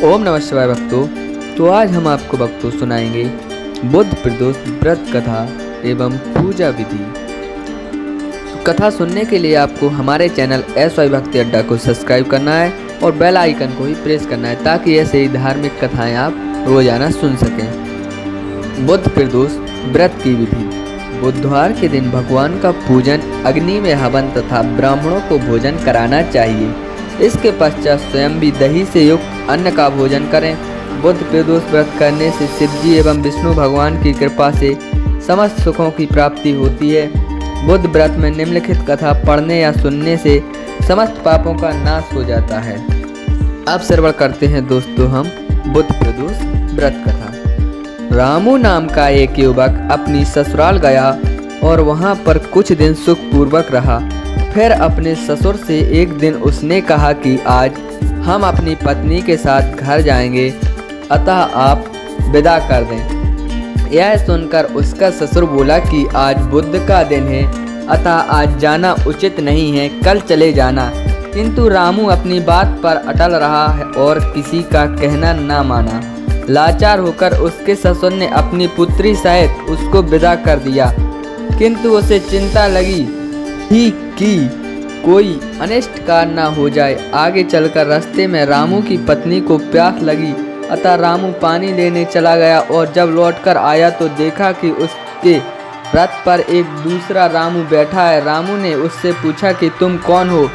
ओम नमः शिवाय भक्तों। तो आज हम आपको भक्तों सुनाएंगे बुद्ध प्रदोष व्रत कथा एवं पूजा विधि। कथा सुनने के लिए आपको हमारे चैनल SY भक्ति अड्डा को सब्सक्राइब करना है और बेल आइकन को ही प्रेस करना है ताकि ऐसे ही धार्मिक कथाएं आप रोजाना सुन सकें। बुद्ध प्रदोष व्रत की विधि। बुधवार के दिन भगवान का पूजन, अग्नि में हवन तथा ब्राह्मणों को भोजन कराना चाहिए। इसके पश्चात स्वयं भी दही से युक्त अन्न का भोजन करें। बुद्ध प्रदोष व्रत करने से शिव जी एवं विष्णु भगवान की कृपा से समस्त सुखों की प्राप्ति होती है। बुद्ध व्रत में निम्नलिखित कथा पढ़ने या सुनने से समस्त पापों का नाश हो जाता है। अब श्रवण करते हैं दोस्तों हम बुद्ध प्रदोष व्रत कथा। रामू नाम का एक युवक अपनी ससुराल गया और वहां पर कुछ दिन सुखपूर्वक रहा। फिर अपने ससुर से एक दिन उसने कहा कि आज हम अपनी पत्नी के साथ घर जाएंगे, अतः आप विदा कर दें। यह सुनकर उसका ससुर बोला कि आज बुध का दिन है, अतः आज जाना उचित नहीं है, कल चले जाना। किंतु रामू अपनी बात पर अटल रहा है और किसी का कहना न माना। लाचार होकर उसके ससुर ने अपनी पुत्री सहित उसको विदा कर दिया। किंतु उसे चिंता लगी ही कि कोई अनिष्ट कार्य न हो जाए। आगे चलकर रास्ते में रामू की पत्नी को प्यास लगी, अतः रामू पानी लेने चला गया और जब लौटकर आया तो देखा कि उसके रथ पर एक दूसरा रामू बैठा है। रामू ने उससे पूछा कि तुम कौन हो,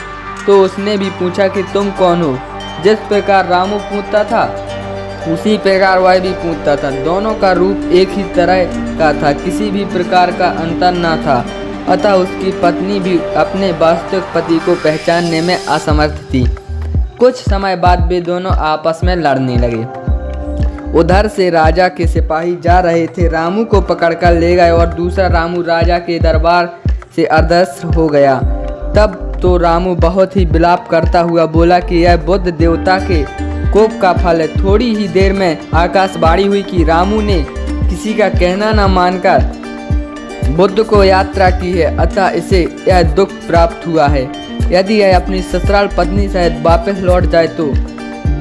तो उसने भी पूछा कि तुम कौन हो। जिस प्रकार रामू पूछता था उसी प्रकार वह भी पूछता था। दोनों का रूप एक ही तरह का था, किसी भी प्रकार का अंतर न था। अतः उसकी पत्नी भी अपने वास्तविक पति को पहचानने में असमर्थ थी। कुछ समय बाद वे दोनों आपस में लड़ने लगे। उधर से राजा के सिपाही जा रहे थे, रामू को पकड़कर ले गए और दूसरा रामू राजा के दरबार से अदृश्य हो गया। तब तो रामू बहुत ही विलाप करता हुआ बोला कि यह बुद्ध देवता के कोप का फल है। थोड़ी ही देर में आकाशवाणी हुई कि रामू ने किसी का कहना न मानकर बुद्ध को यात्रा की है, अतः इसे यह दुख प्राप्त हुआ है। यदि यह अपनी ससुराल पत्नी सहित वापस लौट जाए तो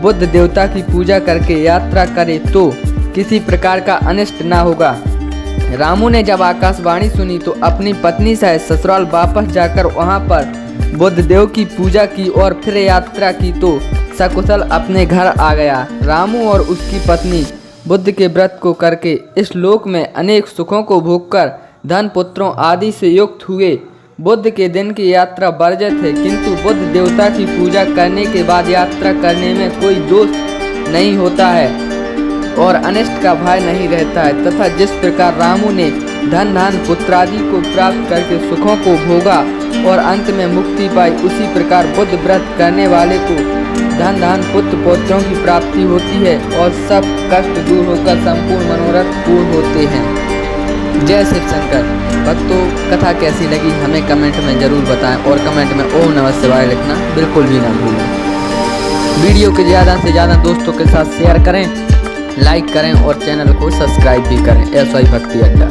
बुद्ध देवता की पूजा करके यात्रा करे तो किसी प्रकार का अनिष्ट न होगा। रामू ने जब आकाशवाणी सुनी तो अपनी पत्नी सहित ससुराल वापस जाकर वहां पर बुद्ध देव की पूजा की और फिर यात्रा की तो सकुशल अपने घर आ गया। रामू और उसकी पत्नी बुद्ध के व्रत को करके इस लोक में अनेक सुखों को भोगकर धन पुत्रों आदि से युक्त हुए। बुद्ध के दिन की यात्रा वर्जित है, किंतु बुद्ध देवता की पूजा करने के बाद यात्रा करने में कोई दोष नहीं होता है और अनिष्ट का भय नहीं रहता है। तथा जिस प्रकार रामू ने धन धान पुत्रादि को प्राप्त करके सुखों को भोगा और अंत में मुक्ति पाई, उसी प्रकार बुद्ध व्रत करने वाले को धन धान पुत्र पौत्रों की प्राप्ति होती है और सब कष्ट दूर होकर संपूर्ण मनोरथ पूर्ण होते हैं। जय शिव शंकर। भक्तों, कथा कैसी लगी हमें कमेंट में जरूर बताएं और कमेंट में ओम नमः शिवाय लिखना बिल्कुल भी ना भूलें। वीडियो को ज़्यादा से ज़्यादा दोस्तों के साथ शेयर करें, लाइक करें और चैनल को सब्सक्राइब भी करें। SY भक्ति अड्डा।